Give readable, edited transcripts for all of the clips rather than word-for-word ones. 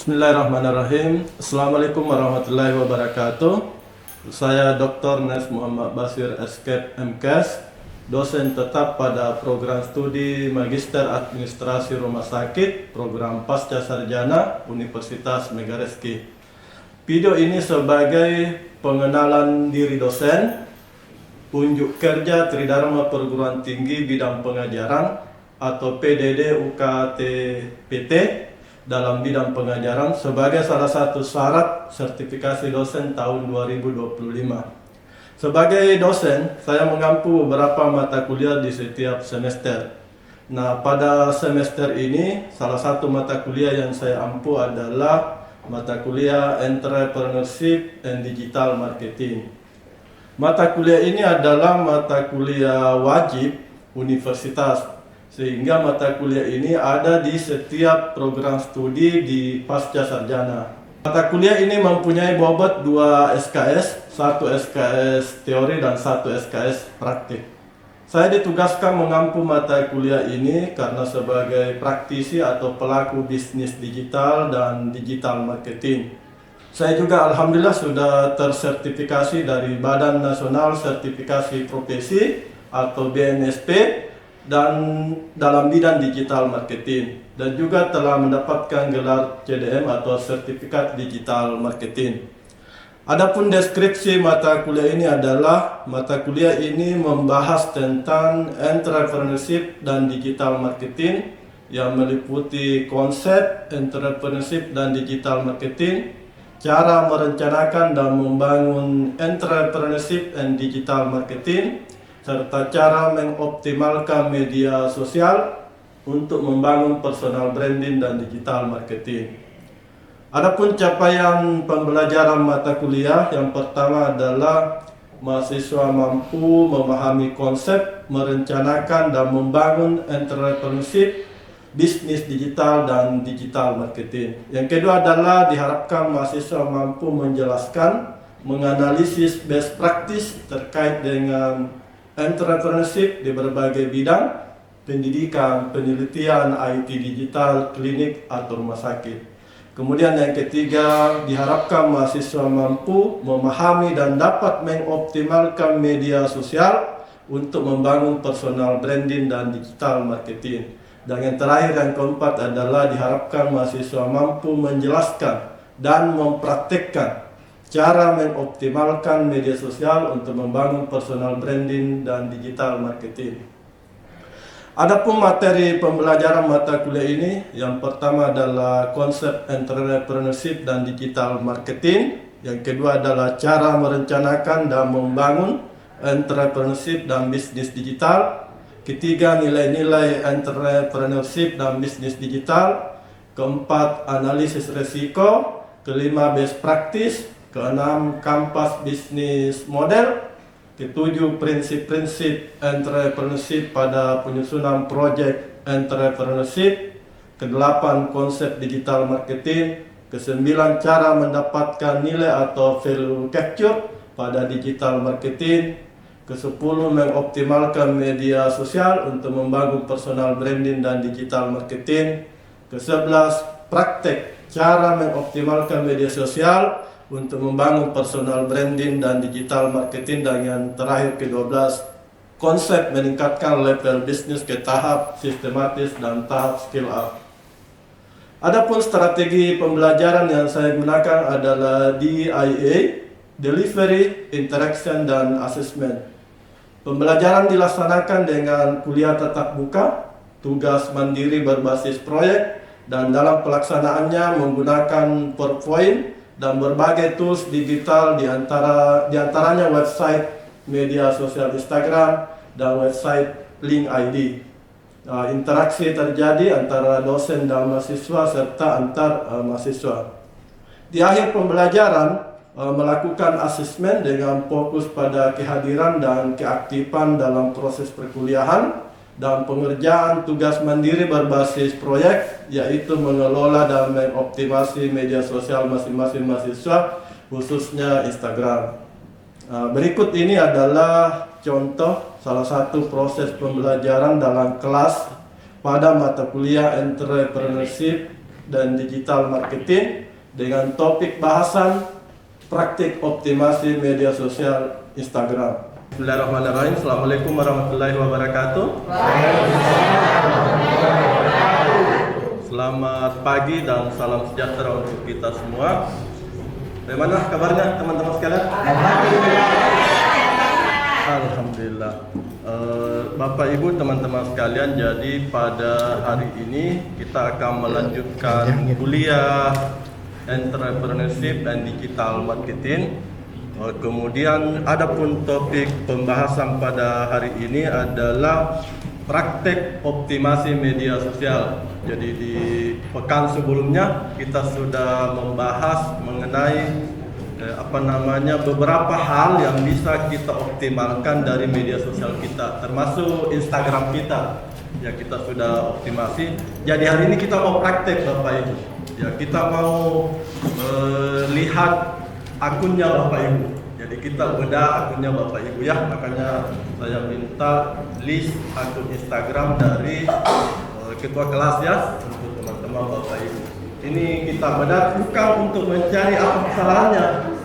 Bismillahirrahmanirrahim. Assalamualaikum warahmatullahi wabarakatuh. Saya Dr. Nes Muhammad Basir Escape MKes, dosen tetap pada program studi Magister Administrasi Rumah Sakit, program Pasca Sarjana Universitas Megareski. Video ini sebagai pengenalan diri dosen, unjuk kerja Tridharma Perguruan Tinggi Bidang Pengajaran atau PDD UKT-PT dalam bidang pengajaran sebagai salah satu syarat sertifikasi dosen tahun 2025. Sebagai dosen, saya mengampu beberapa mata kuliah di setiap semester. Nah, pada semester ini, salah satu mata kuliah yang saya ampu adalah mata kuliah Entrepreneurship and Digital Marketing. Mata kuliah ini adalah mata kuliah wajib universitas, sehingga mata kuliah ini ada di setiap program studi di pasca sarjana. Mata kuliah ini mempunyai bobot 2 SKS, 1 SKS teori dan 1 SKS praktik. Saya ditugaskan mengampu mata kuliah ini karena sebagai praktisi atau pelaku bisnis digital dan digital marketing. Saya juga alhamdulillah sudah tersertifikasi dari Badan Nasional Sertifikasi Profesi atau BNSP dan dalam bidang digital marketing, dan juga telah mendapatkan gelar CDM atau sertifikat digital marketing. Adapun deskripsi mata kuliah ini adalah mata kuliah ini membahas tentang entrepreneurship dan digital marketing yang meliputi konsep entrepreneurship dan digital marketing, cara merencanakan dan membangun entrepreneurship and digital marketing, serta cara mengoptimalkan media sosial untuk membangun personal branding dan digital marketing. Adapun capaian pembelajaran mata kuliah, yang pertama adalah mahasiswa mampu memahami konsep, merencanakan dan membangun entrepreneurship, bisnis digital dan digital marketing. Yang kedua adalah diharapkan mahasiswa mampu menjelaskan, menganalisis best practice terkait dengan entrepreneurship di berbagai bidang, pendidikan, penelitian, IT digital, klinik atau rumah sakit. Kemudian yang ketiga, diharapkan mahasiswa mampu memahami dan dapat mengoptimalkan media sosial untuk membangun personal branding dan digital marketing. Dan yang terakhir, yang keempat adalah diharapkan mahasiswa mampu menjelaskan dan mempraktekkan cara mengoptimalkan media sosial untuk membangun personal branding dan digital marketing. Adapun materi pembelajaran mata kuliah ini, yang pertama adalah konsep entrepreneurship dan digital marketing, yang kedua adalah cara merencanakan dan membangun entrepreneurship dan bisnis digital, ketiga nilai-nilai entrepreneurship dan bisnis digital, keempat analisis resiko, kelima best practice, keenam kampas bisnis model, ketujuh prinsip-prinsip entrepreneurship pada penyusunan project entrepreneurship, kedelapan konsep digital marketing, kesembilan cara mendapatkan nilai atau value capture pada digital marketing, kesepuluh mengoptimalkan media sosial untuk membangun personal branding dan digital marketing, kesebelas praktek cara mengoptimalkan media sosial untuk membangun personal branding dan digital marketing, dan yang terakhir ke-12 konsep meningkatkan level bisnis ke tahap sistematis dan tahap skill up. Adapun strategi pembelajaran yang saya gunakan adalah DIA, Delivery, Interaction, dan Assessment. Pembelajaran dilaksanakan dengan kuliah tatap muka, tugas mandiri berbasis proyek, dan dalam pelaksanaannya menggunakan PowerPoint dan berbagai tools digital, diantaranya website media sosial Instagram dan website link ID. Interaksi terjadi antara dosen dan mahasiswa serta antar mahasiswa. Di akhir pembelajaran, melakukan asesmen dengan fokus pada kehadiran dan keaktifan dalam proses perkuliahan, dan pengerjaan tugas mandiri berbasis proyek, yaitu mengelola dan mengoptimasi media sosial masing-masing mahasiswa, khususnya Instagram. Berikut ini adalah contoh salah satu proses pembelajaran dalam kelas pada mata kuliah Entrepreneurship dan digital marketing dengan topik bahasan praktik optimasi media sosial Instagram. Bismillahirrahmanirrahim. Assalamualaikum warahmatullahi wabarakatuh. Selamat pagi dan salam sejahtera untuk kita semua. Bagaimana kabarnya teman-teman sekalian? Alhamdulillah. Bapak Ibu teman-teman sekalian, jadi pada hari ini kita akan melanjutkan kuliah Entrepreneurship and Digital Marketing. Kemudian adapun topik pembahasan pada hari ini adalah praktek optimasi media sosial. Jadi di pekan sebelumnya kita sudah membahas mengenai beberapa hal yang bisa kita optimalkan dari media sosial kita, termasuk Instagram kita. Ya, kita sudah optimasi. Jadi hari ini kita mau praktek Bapak Ibu. Ya, kita mau lihat akunnya Bapak Ibu. Jadi kita bedah akunnya Bapak Ibu ya. Makanya saya minta list akun Instagram dari ketua kelas ya, untuk teman-teman Bapak Ibu. Ini kita bedah bukan untuk mencari apa kesalahannya.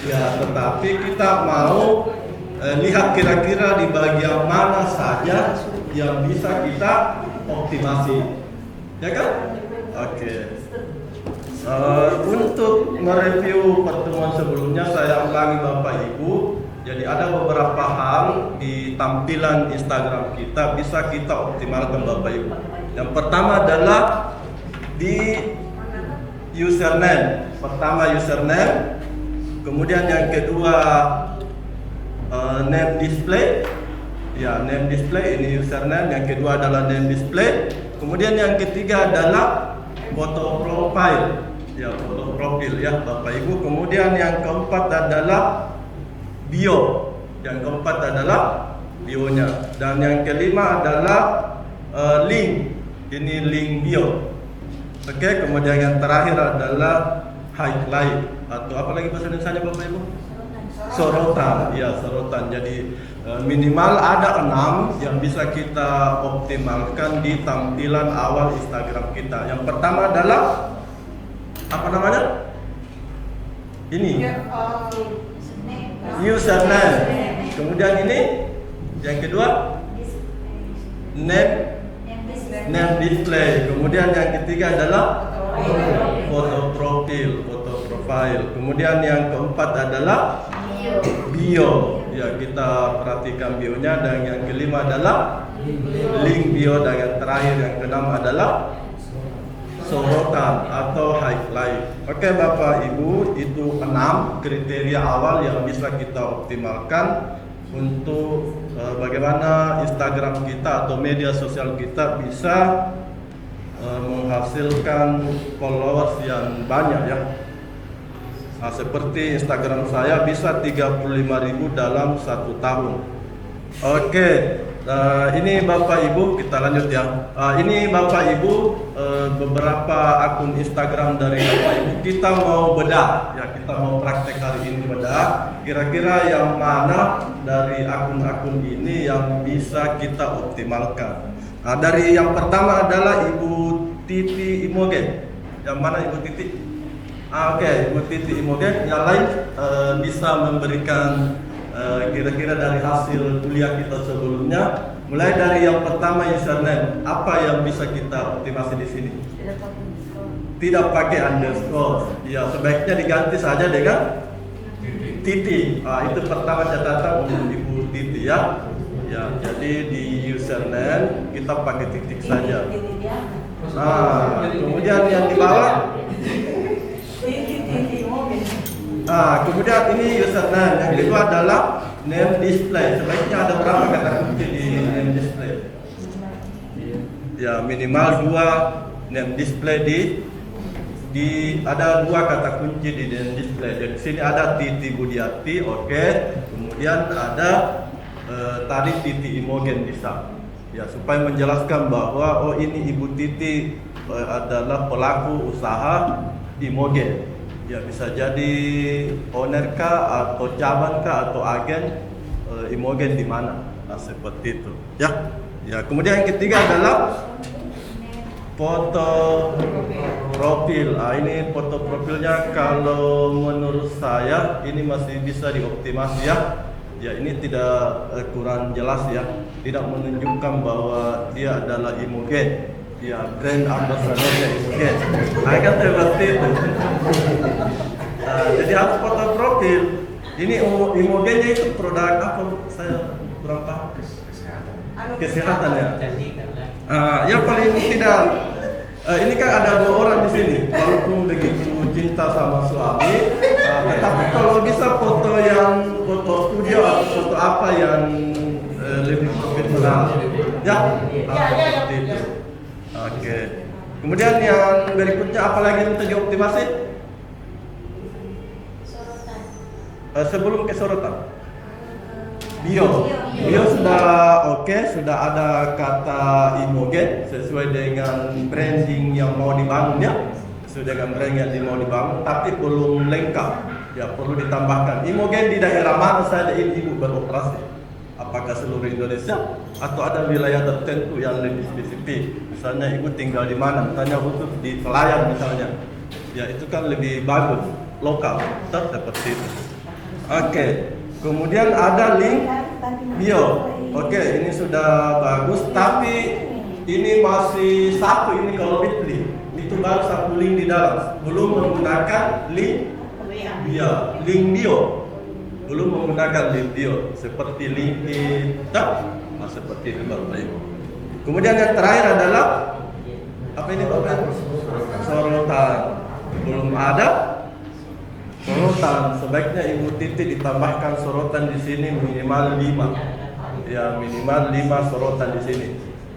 Ya, tetapi kita mau lihat kira-kira di bagian mana saja yang bisa kita optimasi. Ya kan? Oke. Untuk mereview pertemuan sebelumnya, saya ulangi Bapak Ibu. Jadi ada beberapa hal di tampilan Instagram kita bisa kita optimalkan Bapak Ibu. Yang pertama adalah di username. Pertama username, kemudian yang kedua name display. Ya, name display ini username. Yang kedua adalah name display. Kemudian yang ketiga adalah foto profile. Ya, foto profil ya Bapak Ibu. Kemudian yang keempat adalah bio. Yang keempat adalah bionya. Dan yang kelima adalah link. Ini link bio. Oke, kemudian yang terakhir adalah highlight atau apa lagi bahasa Indonesianya Bapak Ibu? Sorotan. Ya, sorotan. Jadi minimal ada 6 yang bisa kita optimalkan di tampilan awal Instagram kita. Yang pertama adalah apa namanya? Ini username. Kemudian ini yang kedua name display. Kemudian yang ketiga adalah foto profile. Kemudian yang keempat adalah bio. Ya, kita perhatikan bionya. Dan yang kelima adalah link bio. Dan yang terakhir yang keenam adalah sorotan atau highlight. Oke Bapak Ibu, itu 6 kriteria awal yang bisa kita optimalkan untuk bagaimana Instagram kita atau media sosial kita bisa menghasilkan followers yang banyak ya. Nah, seperti Instagram saya bisa 35.000 dalam 1 tahun. Oke. Ini Bapak Ibu, kita lanjut ya. Ini Bapak Ibu beberapa akun Instagram dari Bapak Ibu. Kita mau bedah ya, kita mau praktek hari ini bedah. Kira-kira yang mana dari akun-akun ini yang bisa kita optimalkan. Nah, dari yang pertama adalah Ibu Titi Imogen. Yang mana Ibu Titi? Oke, Ibu Titi Imogen. Yang lain bisa memberikan kira-kira dari hasil kuliah kita sebelumnya. Mulai dari yang pertama username, apa yang bisa kita optimasi di sini? Tidak pakai underscore. Ya, sebaiknya diganti saja dengan titik. Itu pertama catatan untuk Ibu Titi ya. Ya, jadi di username kita pakai titik saja. Nah, kemudian yang di bawah. Kemudian ini username. Yang kedua adalah name display. Sebaiknya ada berapa kata kunci di name display? Ya, minimal 2 name display di ada 2 kata kunci di name display. Jadi sini ada Titi Budiati, oke. Kemudian ada tadi Titi Imogen bisa. Ya, supaya menjelaskan bahwa ini Ibu Titi adalah pelaku usaha Imogen. Ya, bisa jadi owner kah atau cabang kah atau agen Imogen di mana. Nah, seperti itu. Ya. Ya, kemudian yang ketiga adalah foto profil. Ini foto profilnya kalau menurut saya ini masih bisa dioptimasi ya. Ya ini tidak kurang jelas ya. Tidak menunjukkan bahwa dia adalah Imogen. Ya brand ambassadornya Imogen. Kan seperti itu. Jadi harus foto profil. Ini Imogennya itu produk apa? Saya kurang paham. Kesehatan ya. Ya paling tidak. Ini kan ada 2 orang di sini. Walaupun begitu cinta sama suami, tetapi kalau bisa foto studio atau foto apa yang lebih profesional, ya. Seperti itu. Oke. Kemudian yang berikutnya apa lagi yang untuk dioptimasi? Sebelum ke sorotan. Bio sudah oke, sudah ada kata Imogen sesuai dengan branding yang mau dibangun ya, sesuai dengan brand yang mau dibangun, tapi belum lengkap ya, perlu ditambahkan Imogen di daerah mana saja ini ibu beroperasi, apakah seluruh Indonesia atau ada wilayah tertentu yang lebih spesifik, misalnya ibu tinggal di mana, misalnya khusus di Selayar misalnya, ya itu kan lebih bagus, lokal, seperti itu. Oke. Kemudian ada link bio. Oke, ini sudah bagus, tapi ini masih satu ini kalau Bitly. Itu baru satu link di dalam. Belum menggunakan link bio. Belum menggunakan link bio seperti LinkedIn. Seperti itu Bapak Ibu. Kemudian yang terakhir adalah apa ini Bapak Ibu? Sorotan. Belum ada sorotan, sebaiknya Ibu Titi ditambahkan sorotan di sini minimal 5. Ya, minimal 5 sorotan di sini.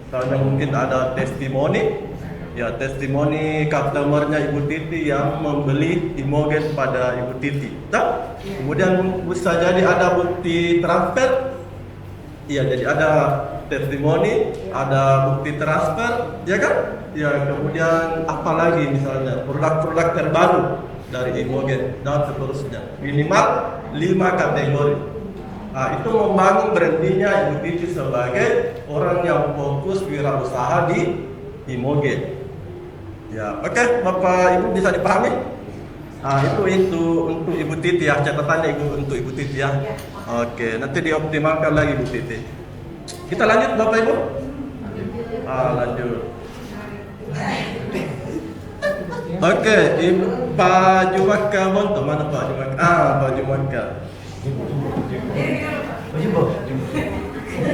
Soalnya mungkin ada testimoni. Ya, testimoni customernya Ibu Titi yang membeli Imogen pada Ibu Titi. Kemudian bisa jadi ada bukti transfer. Iya, jadi ada testimoni, ada bukti transfer, ya kan? Ya, kemudian apa lagi misalnya produk-produk terbaru dari Imogen dan seterusnya, minimal 5 kategori. Itu membangun brandingnya Ibu Titi sebagai orang yang fokus wirausaha di Imogen. Ya, oke, Bapak Ibu bisa dipahami? Itu untuk Ibu Titi ya, catatannya untuk Ibu Titi ya. Oke, nanti dioptimalkan lagi Ibu Titi. Kita lanjut Bapak Ibu? Lanjut. Oke, Pak Jumaka Monto, mana Pak Jumaka? Pak Jumaka.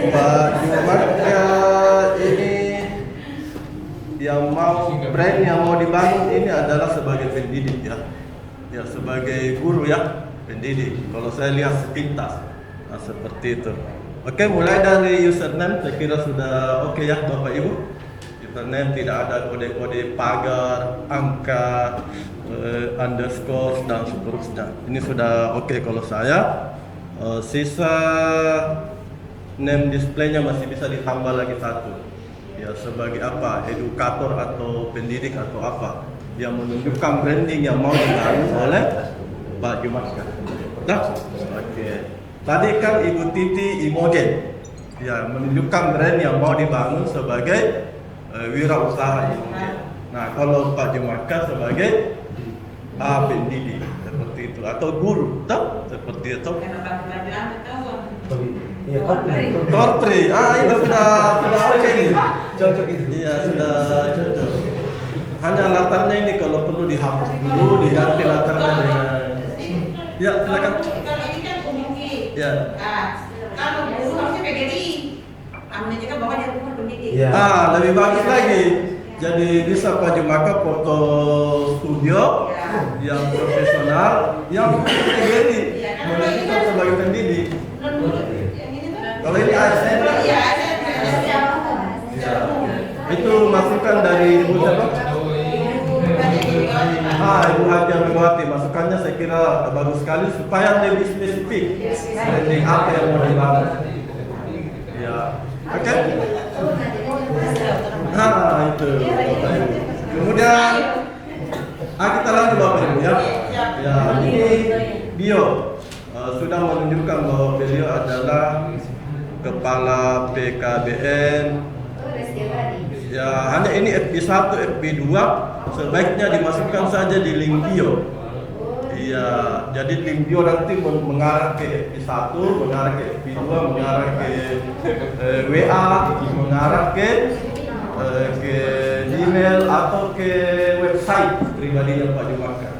Pak Jumaka ini yang mau brand yang mau dibangun ini adalah sebagai pendidik ya. Ya sebagai guru ya, pendidik. Kalau saya lihat sepintas, seperti itu. Oke, mulai dari username saya kira sudah oke ya Bapak Ibu. Username tidak ada kode-kode pagar, angka, underscore dan seterusnya. Ini sudah oke kalau saya. Sisa name displaynya masih bisa ditambah lagi satu. Ya sebagai apa? Edukator atau pendidik atau apa? Yang menunjukkan branding yang mau dibangun oleh Pak Jumaka. Oke. Tadi kan Ibu Titi Imogen, ya menunjukkan brand yang mau dibangun sebagai wirausaha Imogen. Nah kalau Pak Jumaka sebagai pendidik seperti itu atau guru, seperti itu. Korpri, itu sudah oke ini. Cocok itu. Iya sudah cocok. Hanya latarnya ini kalau perlu dihapus dulu, diganti latarnya dengan. Ya silakan. Kalau ini kan umumnya. Ya. Kalau guru harusnya PGRI. Ambilnya juga bahwa dia bukan pendidik. Lebih bagus lagi. Jadi bisa Pak Jumaka foto studio yang profesional, yang PGRI menunjukkan sebagai pendidik. Kalau ini ASN. Itu masukan dari Ibu siapa? Ibu Haji Megawati. Masukannya saya kira bagus sekali supaya lebih spesifik branding apa yang mau dibangun. Ya, oke. Itu. Kemudian kita lanjut Bapak Ibu ya. Ya, ini bio sudah menunjukkan bahwa beliau adalah Kepala PKBN. Ya, hanya ini FB1, FB2 sebaiknya dimasukkan saja di link bio. Iya, jadi link bio nanti mengarah ke FB1, mengarah ke FB2, mengarah ke WA, mengarah ke email atau ke website pribadinya Pak Jumaka.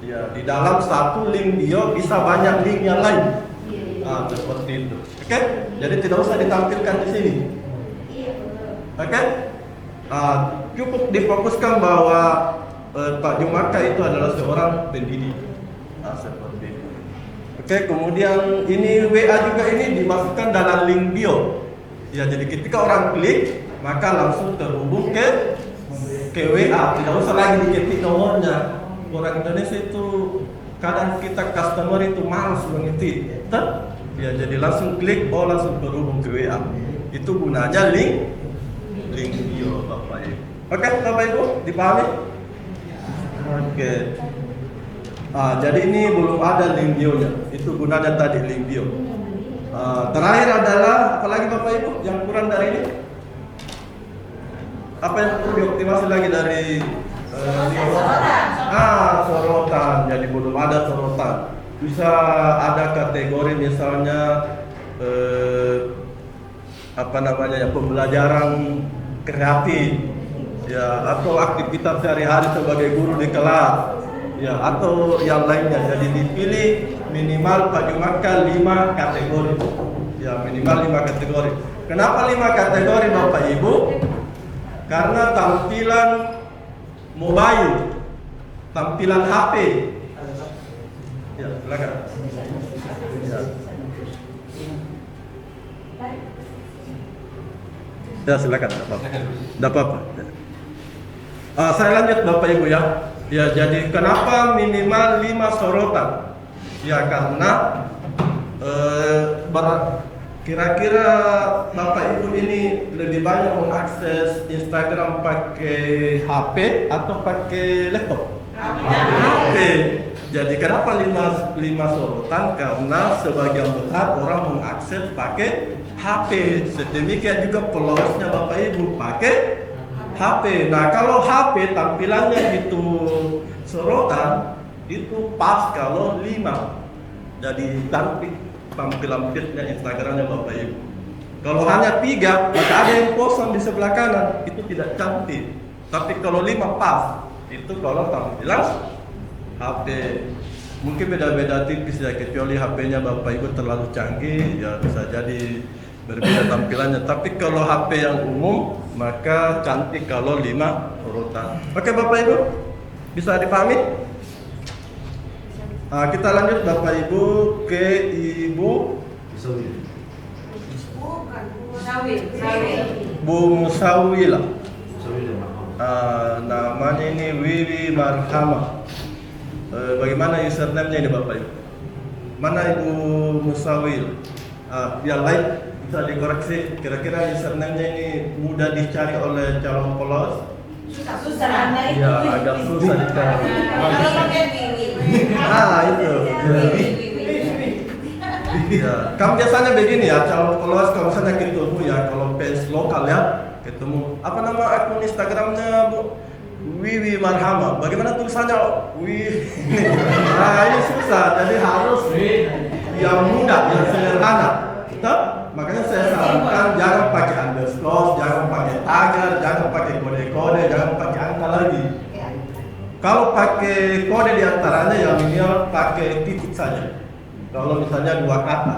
Ya, di dalam satu link bio bisa banyak link yang lain. Seperti itu. Oke? Jadi tidak usah ditampilkan di sini. Oke? Cukup difokuskan bahwa Pak Jumaka itu adalah seorang pendidik. Seperti itu. Oke, kemudian ini WA juga ini dimasukkan dalam link bio. Ya, jadi ketika orang klik maka langsung terhubung ke WA, tidak usah lagi diketik nomornya. Orang Indonesia itu kadang kita customer itu malas mengetik. Ya, jadi langsung klik, langsung terhubung ke WA. Itu gunanya link bio Bapak Ibu. Oke, Bapak Ibu, dipahami? Oke. Jadi ini belum ada link bio-nya. Itu gunanya tadi link bio. Terakhir adalah apalagi Bapak Ibu yang kurang dari ini? Apa yang perlu dioptimasi lagi dari sorotan. Jadi belum ada sorotan. Bisa ada kategori misalnya pembelajaran kreatif, ya, atau aktivitas sehari-hari sebagai guru di kelas, ya, atau yang lainnya. Jadi dipilih minimal Pak Jumaka 5 kategori, ya, minimal 5 kategori. Kenapa 5 kategori Bapak Ibu? Karena tampilan mobile, tampilan HP. Ya, silakan. Ya. Ya, silakan. Tidak apa-apa. Saya lanjut Bapak Ibu ya. Ya, jadi kenapa minimal 5 sorotan? Ya, karena kira-kira Bapak Ibu ini lebih banyak mengakses Instagram pakai HP atau pakai laptop? HP. Jadi kenapa 5 sorotan? Karena sebagian besar orang mengakses pakai HP. Sedemikian juga followersnya Bapak Ibu pakai HP. Nah, kalau HP tampilannya itu sorotan, itu pas kalau 5. Jadi cantik tampilan feednya Instagramnya Bapak Ibu. Kalau hanya 3, maka ada yang kosong di sebelah kanan, itu tidak cantik. Tapi kalau 5 pas, itu kalau tampilan HP. Mungkin beda-beda tipis ya, kecuali HP-nya Bapak Ibu terlalu canggih, ya bisa jadi berbeda tampilannya. Tapi kalau HP yang umum, maka cantik kalau 5 sorotan. Oke Bapak Ibu, bisa dipahami? Kita lanjut Bapak Ibu ke Ibu Bu Musawila. Namanya ini Wiwi Marhama. Bagaimana username-nya ini Bapak Ibu? Mana Ibu Musawil? Yang lain bisa dikoreksi. Kira-kira username-nya ini mudah dicari oleh calon followers? Susah. Ya, agak susah dicari. Kalau pakai Wiwi. Itu. Ya, kan biasanya begini ya, calon followers kalau misalnya ketemu ya, kalau fans lokal ya, ketemu. Apa nama akun Instagramnya Bu? Wiwi Marhama. Bagaimana tulisannya? Ini susah, jadi harus yang mudah, yang sederhana. Makanya saya sarankan jangan pakai underscore, jangan pakai tagar, jangan pakai kode-kode, jangan pakai angka lagi. Kalau pakai kode diantaranya yang minimal pakai titik saja. Kalau misalnya 2 kata,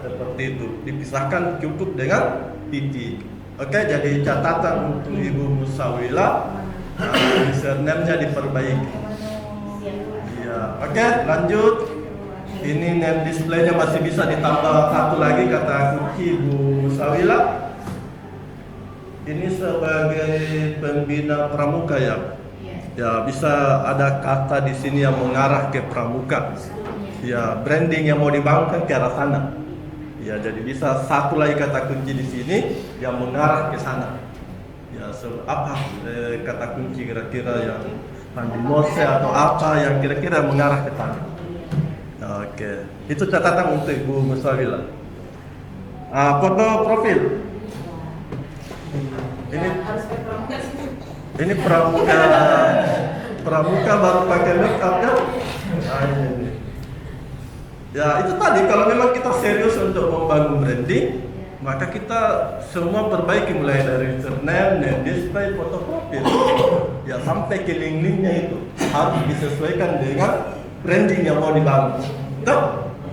seperti itu, dipisahkan cukup dengan titik. Oke, jadi catatan untuk Ibu Musawila. Username-nya diperbaiki. Ya, oke, lanjut. Ini name display-nya masih bisa ditambah 1 lagi kata kunci Bu Musawila. Ini sebagai pembina pramuka ya. Ya, bisa ada kata di sini yang mengarah ke pramuka. Ya, branding yang mau dibangun ke arah sana. Ya, jadi bisa 1 lagi kata kunci di sini yang mengarah ke sana. Ya, apa kata kunci kira-kira yang pandimose atau apa yang kira-kira mengarah ke sana. Oke, itu catatan untuk Ibu Musawila. Foto profil. Ini Ini pramuka baru pakai make up ya. Nah, ini. Ya itu tadi, kalau memang kita serius untuk membangun branding, maka kita semua perbaiki mulai dari username, name, display, foto profil, ya sampai ke link-linknya itu harus disesuaikan dengan branding yang mau dibangun.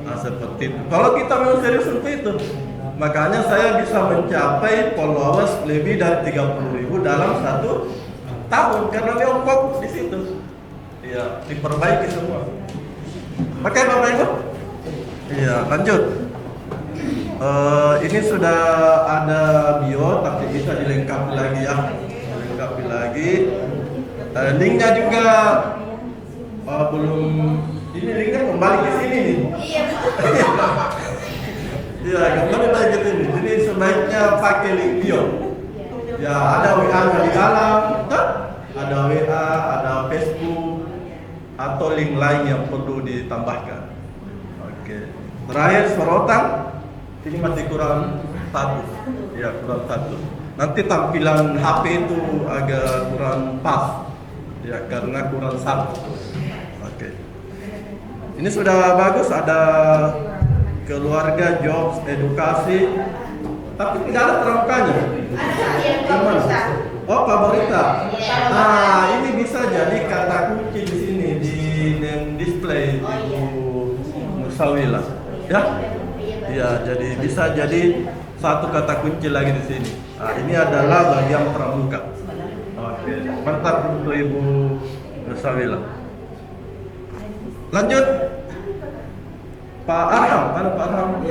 Nah seperti itu. Kalau kita memang serius untuk itu, makanya saya bisa mencapai followers lebih dari 30.000 dalam 1 tahun karena memang fokus di situ. Ya diperbaiki semua. Oke Bapak Ibu. Iya, lanjut. Ini sudah ada bio, tapi bisa dilengkapi lagi ya. Dilengkapi lagi. Linknya juga belum. Ini linknya kembali ke sini nih. Iya, kembali lagi ke sini. Jadi sebaiknya pakai link bio. Ya, ada WA-nya di dalam, ada WA, ada Facebook, atau link lain yang perlu ditambahkan. Oke. Terakhir sorotan, ini masih kurang 1. Ya, kurang 1. Nanti tampilan HP itu agak kurang pas. Ya, karena kurang 1. Oke. Ini sudah bagus, ada keluarga, jobs, edukasi. Tapi tidak ada pramukanya. Gimana? Oh, favorita. Nah, ini bisa jadi kata kunci di sini di name display Ibu Nursawilah. Ya, ya, jadi bisa jadi satu kata kunci lagi di sini. Nah, ini adalah bagian pramuka. Oke, mantap untuk Ibu Nursawilah. Lanjut, Pak Arham, mana Pak Arham?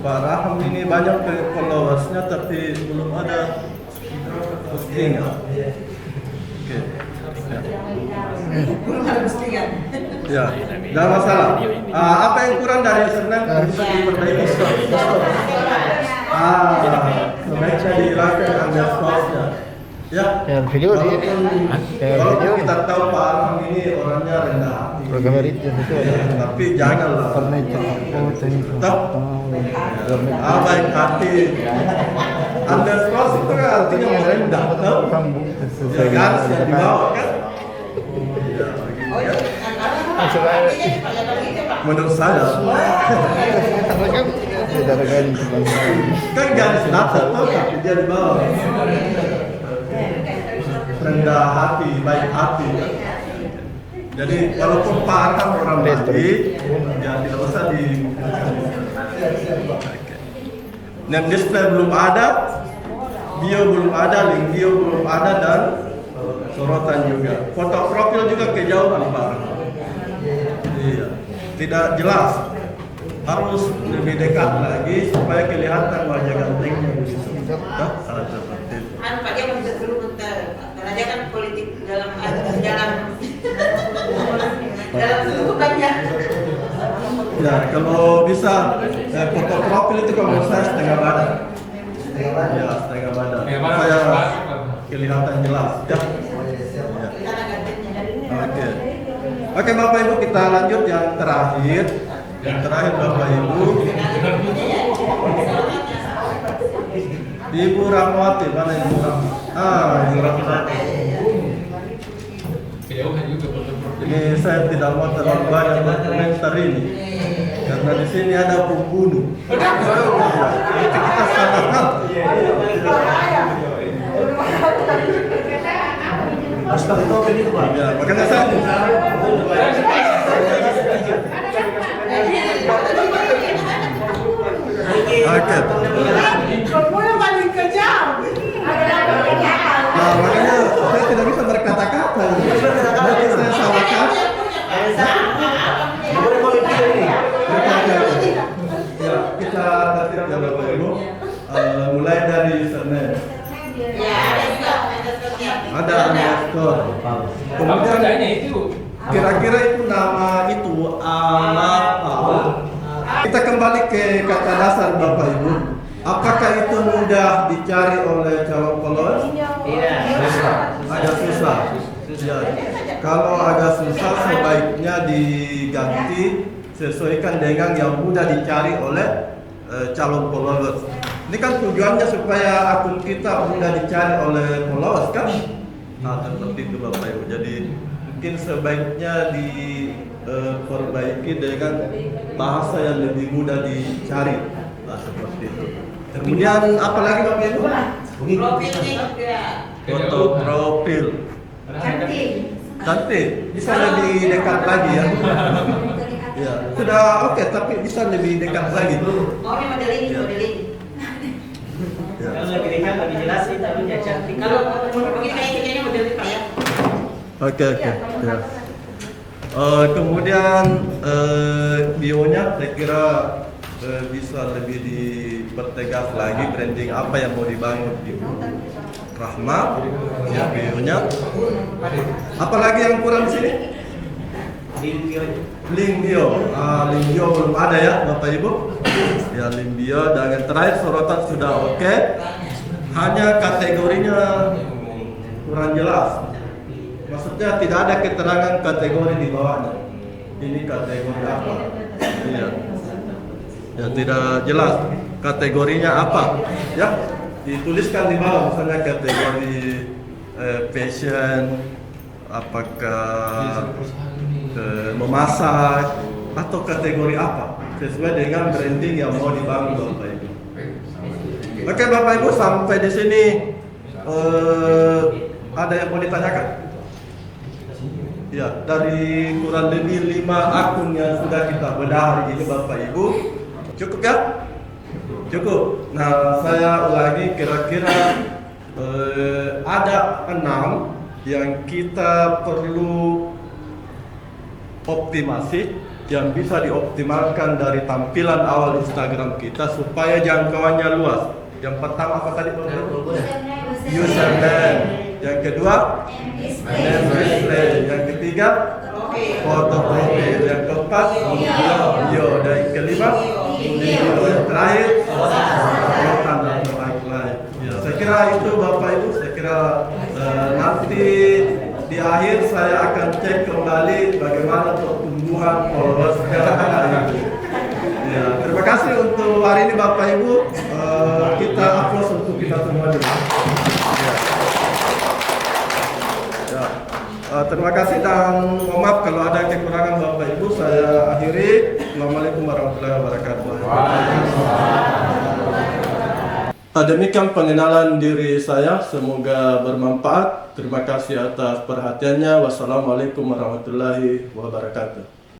Pak Arham ini banyak followersnya tapi belum ada postingan. Oke. Ya, nggak masalah. Apa yang kurang dari username bisa diperbaiki? Sebaiknya dihilangkan underscore-nya. Ya. Video di Walaupun kita tahu Pak Arham ini orangnya rendah hati. program itu Tapi janganlah. Tetap baik hati. Underscore itu kan artinya merendah, betul? Ya, garis yang di bawah kan? Menurut saya kan garis datar tuh tapi dia di bawah. Rendah hati, baik hati. Jadi walaupun Pak Arham orang baik, ya tidak usah di. Name display belum ada, bio belum ada, link bio belum ada, dan sorotan juga. Foto profil juga kejauhan Pak Arham. Iya, tidak jelas. Harus lebih dekat lagi supaya kelihatan wajah gantengnya. Pak dia bisa dulu menerajakan politik dalam sebutannya. Ya, kalau bisa foto profil itu kalau saya setengah badan. Ya, setengah badan. Supaya kelihatan jelas. Ya. Oke. Oke Bapak Ibu, kita lanjut yang terakhir. Yang terakhir Bapak Ibu. Ibu Rahmawati, mana Ibu Rahmawati? Ibu Rahmawati. Ini saya tidak mau terlalu banyak berkomentar ini, karena di sini ada pembunuh. Itu kita salahkan. Ya, makanya saya. Oke. Paling kejam. Nah, makanya saya tidak bisa berkata-kata. Nanti saya salahkan. Ya, kita tertib ya Bapak Ibu. Mulai dari username. Ada underscore. Kemudian kira-kira itu nama itu apa? Kita kembali ke kata dasar Bapak Ibu. Apakah itu mudah dicari oleh calon followers? Tidak. Agak susah. Ya. Kalau agak susah sebaiknya diganti sesuaikan dengan yang mudah dicari oleh calon followers. Ini kan tujuannya supaya akun kita mudah dicari oleh followers kan? Nah, seperti itu Bapak Ibu. Jadi mungkin sebaiknya diperbaiki dengan bahasa yang lebih mudah dicari. Nah, seperti itu. Kemudian apa lagi Bapak Ibu? Profilnya juga. Foto profil. Cantik. Cantik. Bisa lebih dekat lagi ya. Ya, sudah oke, tapi bisa lebih dekat lagi. Mau modeling, modeling. Ya. Kalau lebih dekat lebih jelas sih, tapi dia cantik. Kalau begini kayaknya modeling Pak ya. Oke. Ya. Kemudian bionya saya kira bisa lebih dipertegas lagi branding apa yang mau dibangun di Rahma ya bionya. Apalagi yang kurang di sini? Link bio. Link bio belum ada ya Bapak Ibu. Ya link bio dan yang terakhir sorotan sudah oke. Hanya kategorinya kurang jelas. Maksudnya tidak ada keterangan kategori di bawahnya. Ini kategori apa? Iya. Ya tidak jelas kategorinya apa. Ya dituliskan di bawah misalnya kategori fashion, apakah memasak atau kategori apa sesuai dengan branding yang mau dibangun Bapak Ibu. Oke Bapak Ibu sampai di sini ada yang mau ditanyakan? Ya, dari kurang lebih 5 akun yang sudah kita bedah hari ini Bapak Ibu, cukup ya? Cukup. Nah, saya ulangi kira-kira ada 6 yang kita perlu optimasi yang bisa dioptimalkan dari tampilan awal Instagram kita supaya jangkauannya luas. Yang pertama apa tadi Bapak Ibu? Username. Yang kedua, name display. Yang ketiga, foto profil. Yang keempat, bio. Dan yang kelima, video. Yang terakhir, tanda like. Ya, saya kira itu Bapak Ibu. Saya kira nanti di akhir saya akan cek kembali bagaimana pertumbuhan followers ya, terima kasih untuk hari ini Bapak Ibu. Kita aplaus untuk kita semua dulu. Terima kasih dan mohon maaf kalau ada kekurangan Bapak Ibu. Saya akhiri. Assalamualaikum warahmatullahi wabarakatuh. Demikian pengenalan diri saya. Semoga bermanfaat. Terima kasih atas perhatiannya. Wassalamualaikum warahmatullahi wabarakatuh.